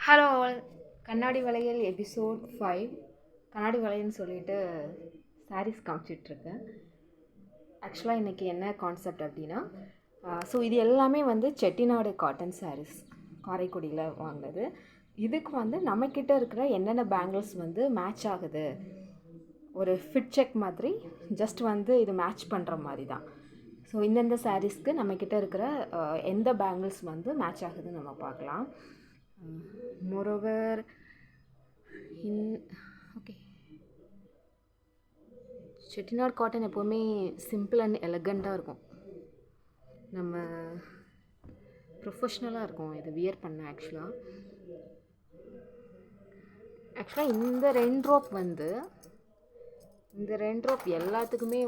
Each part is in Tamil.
ஹலோ ஆல், கண்ணாடி வளையல் எபிசோட் 5. கண்ணாடி வளையல்னு சொல்லிட்டு சாரீஸ் காமிச்சிட்ருக்கேன். ஆக்சுவலாக இன்றைக்கி என்ன கான்செப்ட் அப்படின்னா, இது எல்லாமே செட்டிநாடு காட்டன் சாரீஸ் காரைக்குடியில் வாங்கினது. இதுக்கு நம்மக்கிட்ட இருக்கிற என்னென்ன பேங்கிள்ஸ் மேட்ச் ஆகுது, ஒரு ஃபிட் செக் மாதிரி ஜஸ்ட் இது மேட்ச் பண்ணுற மாதிரி தான். ஸோ இந்தந்த சாரீஸ்க்கு நம்மக்கிட்ட இருக்கிற எந்த பேங்கிள்ஸ் மேட்ச் ஆகுதுன்னு நம்ம பார்க்கலாம். மோரோவர் ஓகே, செட்டிநாடு காட்டன் எப்போவுமே சிம்பிள் அண்ட் எலகண்ட்டாக இருக்கும், நம்ம ப்ரொஃபஷ்னலாக இருக்கும் இது வியர் பண்ண. ஆக்சுவலாக இந்த ரெண்டு ரோப் எல்லாத்துக்குமே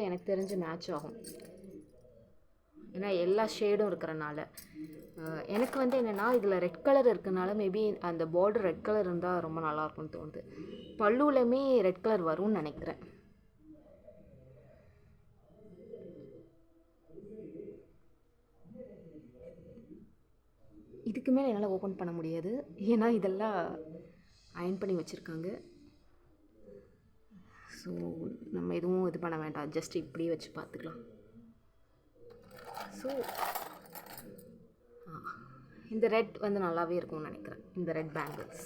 எனக்கு தெரிஞ்சு மேட்ச் ஆகும். ஏன்னா எல்லா ஷேடும் இருக்கிறனால. எனக்கு என்னென்னா இதில் ரெட் கலர் இருக்கிறனால மேபி அந்த பார்டர் ரெட் கலர் இருந்தால் ரொம்ப நல்லாயிருக்கும்னு தோணுது. பல்லுலையுமே ரெட் கலர் வரும்னு நினைக்கிறேன். இதுக்கு மேலே என்னால் ஓப்பன் பண்ண முடியாது, ஏன்னா இதெல்லாம் அயன் பண்ணி வச்சுருக்காங்க. ஸோ நம்ம எதுவும் இது பண்ண வேண்டாம், ஜஸ்ட் இப்படியே வச்சு பார்த்துக்கலாம். ஸோ இந்த ரெட் நல்லாவே இருக்கும்னு நினைக்கிறேன், இந்த ரெட் பேங்கிள்ஸ்.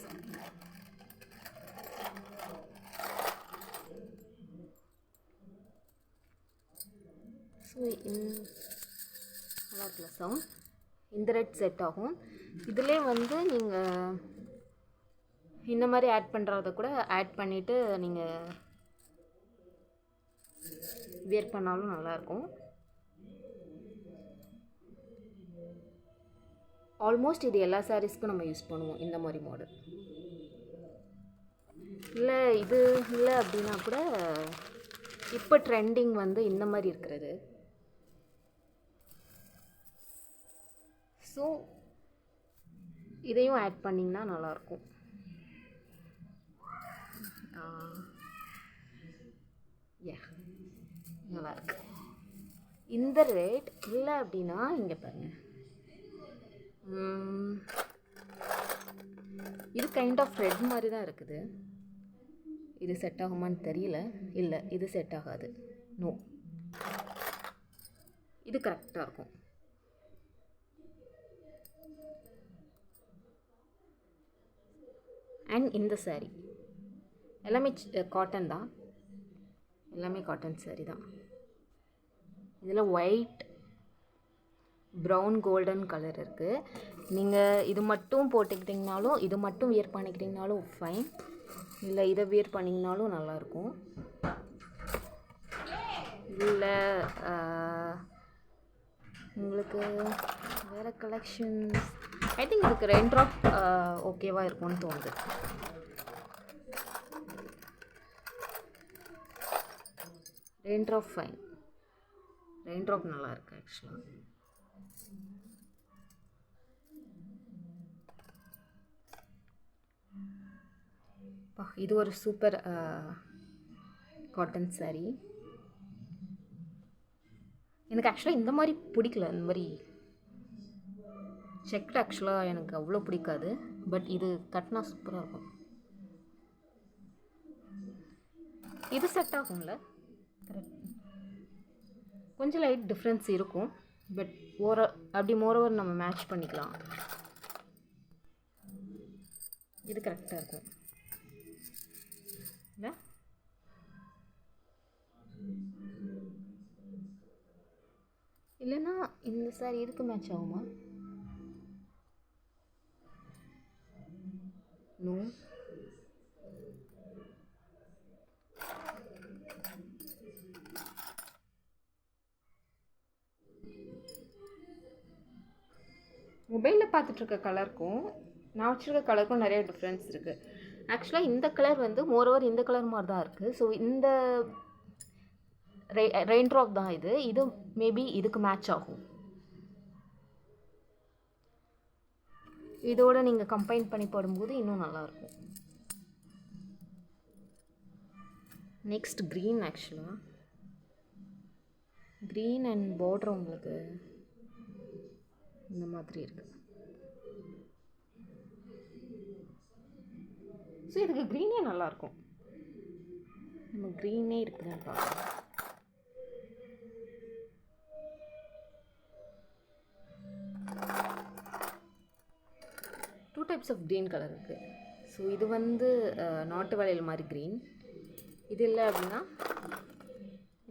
ஸோ நல்லா இருக்குல்ல சவுண்ட். இந்த ரெட் செட் ஆகும். இதிலே நீங்கள் இந்த மாதிரி ஆட் பண்ணுறத கூட ஆட் பண்ணிவிட்டு நீங்கள் வியர் பண்ணாலும் நல்லாயிருக்கும். ஆல்மோஸ்ட் இது எல்லா சாரீஸ்க்கும் நம்ம யூஸ் பண்ணுவோம் இந்த மாதிரி மாடல். இது இல்லை அப்படின்னா கூட இப்போ ட்ரெண்டிங் இந்த மாதிரி இருக்கிறது. ஸோ இதையும் ஆட் பண்ணிங்கன்னா நல்லாயிருக்கும். நல்லாயிருக்கு. இந்த ரேட் இல்லை அப்படின்னா இங்கே பாருங்கள், இது கைண்ட் ஆஃப் ரெட் மாதிரி தான் இருக்குது. இது செட் ஆகுமான்னு தெரியல. இல்லை, இது செட் ஆகாது. நோ, இது கரெக்டாக இருக்கும். அண்ட் இந்த சாரீ எல்லாமே காட்டன் தான், எல்லாமே காட்டன் சாரீ தான். இதில் ஒயிட், ப்ரௌன், கோல்டன் கலர் இருக்குது. நீங்கள் இது மட்டும் போட்டுக்கிட்டிங்கனாலும், இது மட்டும் வியர் பண்ணிக்கிட்டிங்கனாலும் ஃபைன், இல்லை இதை வியர் பண்ணிங்கனாலும் நல்லாயிருக்கும். இல்லை உங்களுக்கு வேறு கலெக்ஷன்ஸ், ஐ திங்க் இதுக்கு ரெயின் ட்ராப் ஓகேவாக இருக்கும்னு தோணுது. Rain drop fine, rain drop நல்லாயிருக்கு ஆக்சுவலாக. இது ஒரு சூப்பர் காட்டன் சாரீ. எனக்கு ஆக்சுவலாக இந்த மாதிரி பிடிக்கல, இந்த மாதிரி செக்ட் ஆக்சுவலாக எனக்கு அவ்வளோ பிடிக்காது. பட் இது கட்டினா சூப்பராக இருக்கும். இது செட் ஆகும்ல, கரெக்ட். கொஞ்சம் லைட் டிஃப்ரென்ஸ் இருக்கும், பட் மோரோவர் நம்ம மேட்ச் பண்ணிக்கலாம். இது கரெக்டாக இருக்கும் இல்லை? இல்லைன்னா இந்த சாரி இதுக்கு மேட்ச் ஆகுமா? நோ. மொபைலில் பார்த்துட்ருக்க கலருக்கும் நான் வச்சுருக்க கலருக்கும் நிறைய டிஃப்ரென்ஸ் இருக்குது. ஆக்சுவலாக இந்த கலர் மோரோவர் இந்த கலர் மாதிரி தான் இருக்குது. ஸோ இந்த ரெயின் ட்ராப் தான் இது மேபி இதுக்கு மேட்ச் ஆகும். இதோடு நீங்கள் கம்பைன் பண்ணி போடும்போது இன்னும் நல்லாயிருக்கும். Next green. ஆக்சுவலாக க்ரீன் அண்ட் பார்டர் உங்களுக்கு இந்த மாதிரி இருக்குது. ஸோ இதுக்கு க்ரீனே நல்லாயிருக்கும். நம்ம க்ரீனே இருக்குதுன்னு பார்க்கலாம். Two types of green colour இருக்குது. ஸோ இது வந்து நாட்டு வளையல் மாதிரி க்ரீன். இது இல்லை அப்படின்னா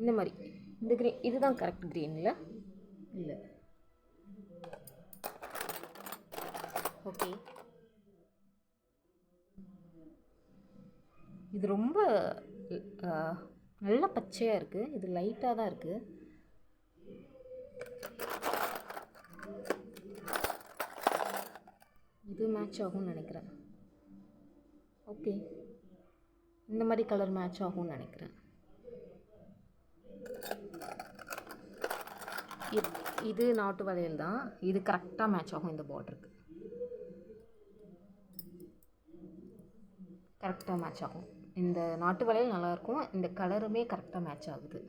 இந்த மாதிரி இந்த க்ரீன், இதுதான் கரெக்ட் க்ரீன் இல்லை இல்லை. ஓகே, இது ரொம்ப நல்ல பச்சையாக இருக்குது. இது லைட்டாக தான் இருக்குது. இது மேட்ச் ஆகும்னு நினைக்கிறேன். ஓகே, இந்த மாதிரி கலர் மேட்ச் ஆகும்னு நினைக்கிறேன். இது நாட்டு வளையல் தான். இது கரெக்டாக மேட்ச் ஆகும். இந்த பார்டருக்கு கரெக்டாக மேட்ச் ஆகும். இந்த நாட்டு வளையல் நல்லாயிருக்கும். இந்த கலருமே கரெக்டாக மேட்ச் ஆகுது.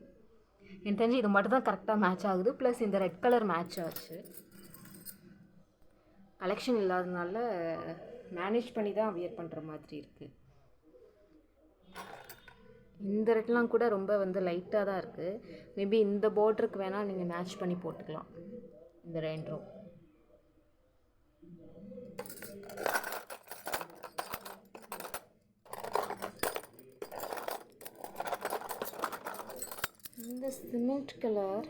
எனக்கு தெரிஞ்சு இது மட்டும் தான் கரெக்டாக மேட்ச் ஆகுது. ப்ளஸ் இந்த ரெட் கலர் மேட்ச் ஆச்சு. கலெக்ஷன் இல்லாததுனால மேனேஜ் பண்ணி தான் வியர் பண்ணுற மாதிரி இருக்குது. இந்த ரெட்லாம் கூட ரொம்ப வந்து லைட்டாக தான் இருக்குது. மேபி இந்த பார்டருக்கு வேணால் நீங்கள் மேட்ச் பண்ணி போட்டுக்கலாம். இந்த ரெண்டும் இந்த சிமெண்ட் கலர்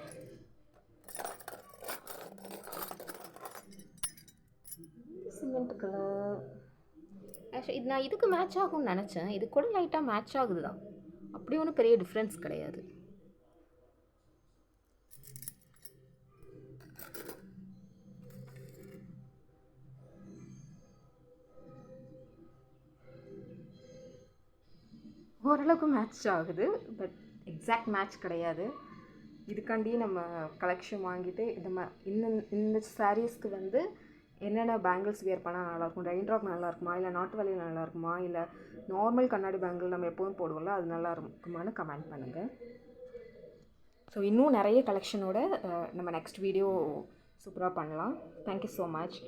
ஆக்சுவலி இது நான் இதுக்கு மேட்ச் ஆகும்னு நினச்சேன். இது கூட லைட்டாக மேட்ச் ஆகுது தான். அப்படி ஒன்றும் பெரிய டிஃப்ரென்ஸ் கிடையாது. ஓரளவுக்கு மேட்ச் ஆகுது, பட் எக்ஸாக்ட் மேட்ச் கிடையாது. இதுக்காண்டி நம்ம கலெக்ஷன் வாங்கிட்டு இந்த சாரீஸ்க்கு வந்து என்னென்ன பேங்கிள்ஸ் வியர் பண்ணால் நல்லாயிருக்கும், ரெயின்ட்ராப் நல்லா இருக்குமா, இல்லை நாட்டு வளையல் நல்லா இருக்குமா, இல்லை நார்மல் கண்ணாடி பேங்கிள் நம்ம எப்போதும் போடுவோம்ல அது நல்லா இருக்குமான்னு கமெண்ட் பண்ணுங்கள். ஸோ இன்னும் நிறைய கலெக்ஷனோட நம்ம நெக்ஸ்ட் வீடியோ சூப்பராக பண்ணலாம். Thank you so much.